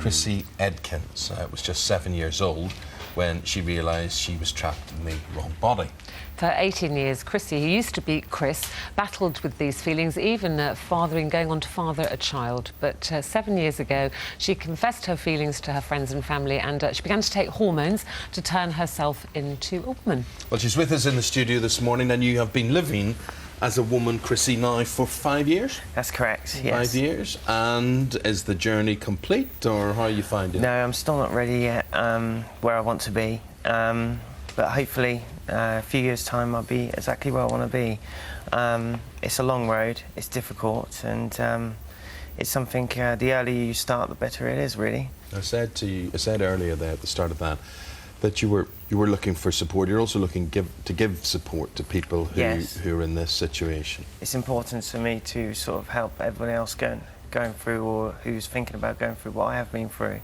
Chrisie Edkins was just 7 years old when she realised she was trapped in the wrong body. For 18 years, Chrissie, who used to be Chris, battled with these feelings, even going on to father a child. But 7 years ago, she confessed her feelings to her friends and family, and she began to take hormones to turn herself into a woman. Well, she's with us in the studio this morning, and you have been living as a woman, Chrissie, now for 5 years? That's correct, yes. 5 years. And is the journey complete, or how are you finding it? No, I'm still not ready yet where I want to be. But hopefully, a few years' time, I'll be exactly where I want to be. It's a long road, it's difficult, and it's something, the earlier you start, the better it is, really. I said earlier there at the start of that you were looking for support. You're also looking to give support to people who are in this situation. It's important to me to sort of help everyone else going through, or who's thinking about going through what I have been through.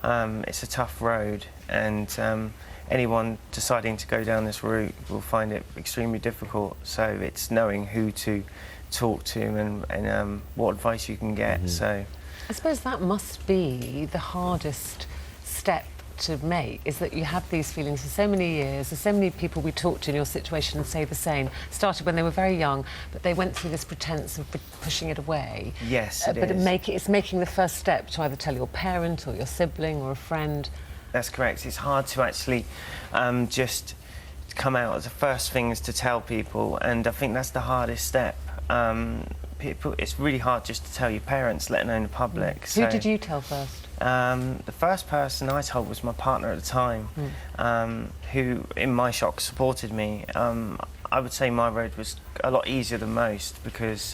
It's a tough road, and anyone deciding to go down this route will find it extremely difficult. So it's knowing who to talk to and what advice you can get. Mm-hmm. So I suppose that must be the hardest step to make, is that you have these feelings for so many years. There's so many people we talk to in your situation and say the same. Started when they were very young, but they went through this pretense of pushing it away. Yes, but it's making the first step to either tell your parent or your sibling or a friend. That's correct. It's hard to actually just come out as the first things to tell people, and I think that's the hardest step. It's really hard just to tell your parents, let alone the public. Who did you tell first? The first person I told was my partner at the time, who, in my shock, supported me. I would say my road was a lot easier than most, because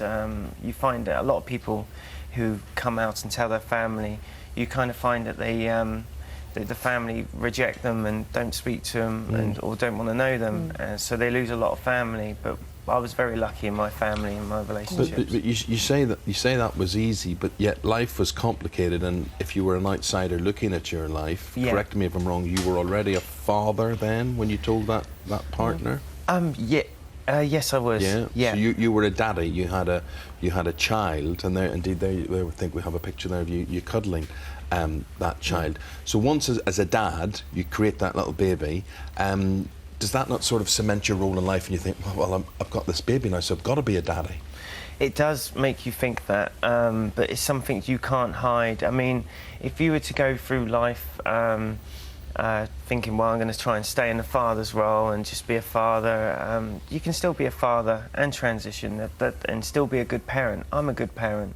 you find that a lot of people who come out and tell their family, you kind of find that the family reject them and don't speak to them, or don't want to know them, so they lose a lot of family. But I was very lucky in my family and my relationships. But you say that was easy, but yet life was complicated. And if you were an outsider looking at your life, correct me if I'm wrong, you were already a father then when you told that partner. Yes, I was. Yeah. So you were a daddy. You had a child, and there I think we have a picture there of you cuddling that child. So once as a dad, you create that little baby. Does that not sort of cement your role in life, and you think, well, I've got this baby now, so I've got to be a daddy? It does make you think that, but it's something you can't hide. I mean, if you were to go through life thinking, well, I'm going to try and stay in the father's role and just be a father, you can still be a father and transition and still be a good parent. I'm a good parent.